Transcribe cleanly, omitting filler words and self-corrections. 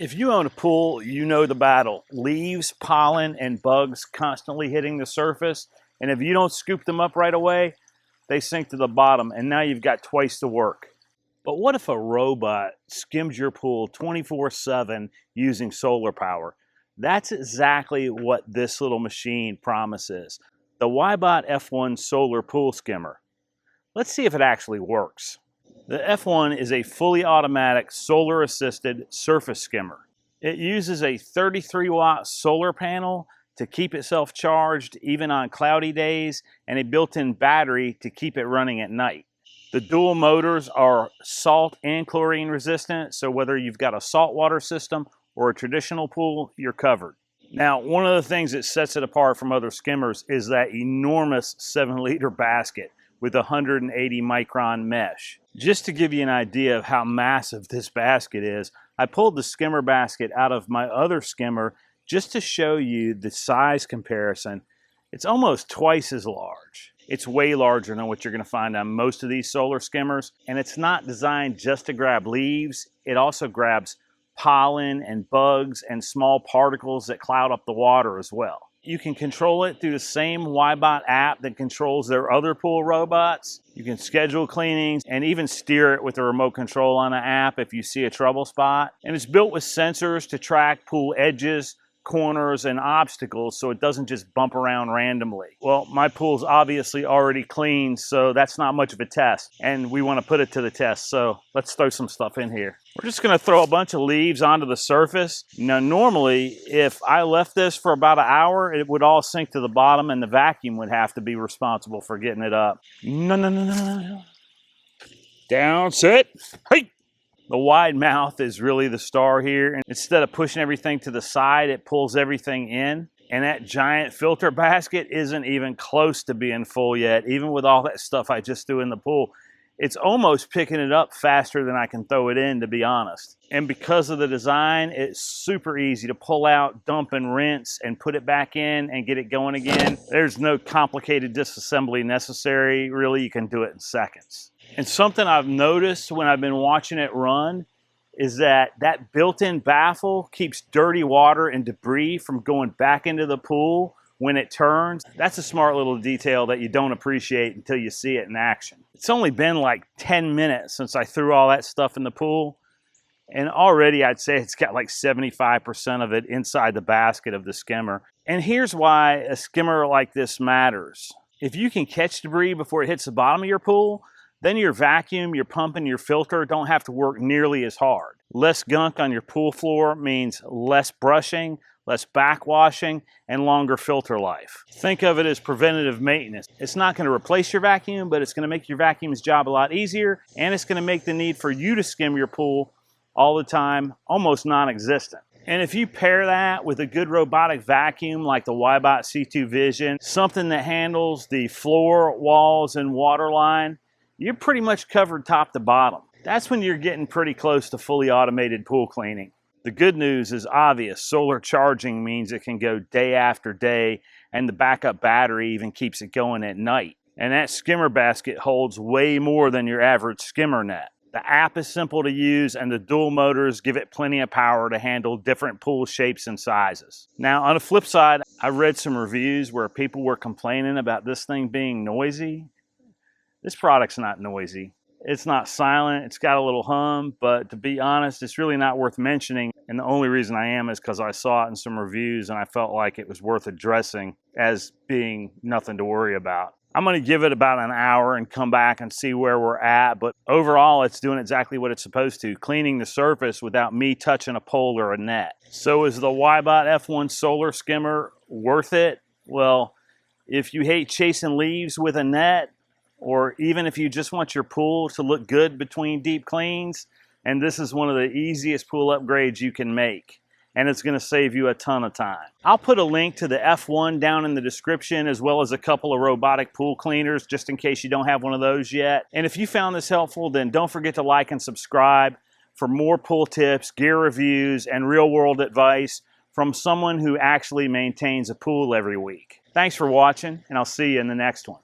If you own a pool, you know the battle. Leaves, pollen, and bugs constantly hitting the surface. And if you don't scoop them up right away, they sink to the bottom. And now you've got twice the work. But what if a robot skims your pool 24/7 using solar power? That's exactly what this little machine promises. The WYBOT F1 solar pool skimmer. Let's see if it actually works. The F1 is a fully automatic solar-assisted surface skimmer. It uses a 33-watt solar panel to keep itself charged even on cloudy days and a built-in battery to keep it running at night. The dual motors are salt and chlorine resistant, so whether you've got a saltwater system or a traditional pool, you're covered. Now, one of the things that sets it apart from other skimmers is that enormous 7-liter basket with 180 micron mesh. Just to give you an idea of how massive this basket is, I pulled the skimmer basket out of my other skimmer just to show you the size comparison. It's almost twice as large. It's way larger than what you're going to find on most of these solar skimmers, and it's not designed just to grab leaves. It also grabs pollen and bugs and small particles that cloud up the water as well. You can control it through the same WYBOT app that controls their other pool robots. You can schedule cleanings and even steer it with a remote control on an app if you see a trouble spot. And it's built with sensors to track pool edges, corners, and obstacles so it doesn't just bump around randomly. Well, my pool's obviously already clean, so that's not much of a test, and we want to put it to the test, so let's throw some stuff in here. We're just going to throw a bunch of leaves onto the surface. Now, normally, if I left this for about an hour, it would all sink to the bottom and the vacuum would have to be responsible for getting it up. No. Down, sit, hey! The wide mouth is really the star here. And instead of pushing everything to the side, it pulls everything in. And that giant filter basket isn't even close to being full yet, even with all that stuff I just threw in the pool. It's almost picking it up faster than I can throw it in, to be honest. And because of the design, it's super easy to pull out, dump and rinse, and put it back in and get it going again. There's no complicated disassembly necessary. Really, you can do it in seconds. And something I've noticed when I've been watching it run is that built-in baffle keeps dirty water and debris from going back into the pool when it turns. That's a smart little detail that you don't appreciate until you see it in action. It's only been like 10 minutes since I threw all that stuff in the pool, and already I'd say it's got like 75% of it inside the basket of the skimmer. And here's why a skimmer like this matters. If you can catch debris before it hits the bottom of your pool, then your vacuum, your pump, and your filter don't have to work nearly as hard. Less gunk on your pool floor means less brushing, less backwashing, and longer filter life. Think of it as preventative maintenance. It's not going to replace your vacuum, but it's going to make your vacuum's job a lot easier, and it's going to make the need for you to skim your pool all the time almost non-existent. And if you pair that with a good robotic vacuum like the WYBOT C2 Vision, something that handles the floor, walls, and water line, you're pretty much covered top to bottom. That's when you're getting pretty close to fully automated pool cleaning. The good news is obvious. Solar charging means it can go day after day, and the backup battery even keeps it going at night. And that skimmer basket holds way more than your average skimmer net. The app is simple to use, and the dual motors give it plenty of power to handle different pool shapes and sizes. Now, on the flip side, I read some reviews where people were complaining about this thing being noisy. This product's not noisy. It's not silent. It's got a little hum, but to be honest, it's really not worth mentioning. And the only reason I am is because I saw it in some reviews and I felt like it was worth addressing as being nothing to worry about. I'm going to give it about an hour and come back and see where we're at, but overall it's doing exactly what it's supposed to, cleaning the surface without me touching a pole or a net. So is the WYBOT F1 solar skimmer worth it? Well, if you hate chasing leaves with a net, or even if you just want your pool to look good between deep cleans, and this is one of the easiest pool upgrades you can make, and it's going to save you a ton of time. I'll put a link to the F1 down in the description, as well as a couple of robotic pool cleaners, just in case you don't have one of those yet. And if you found this helpful, then don't forget to like and subscribe for more pool tips, gear reviews, and real-world advice from someone who actually maintains a pool every week. Thanks for watching, and I'll see you in the next one.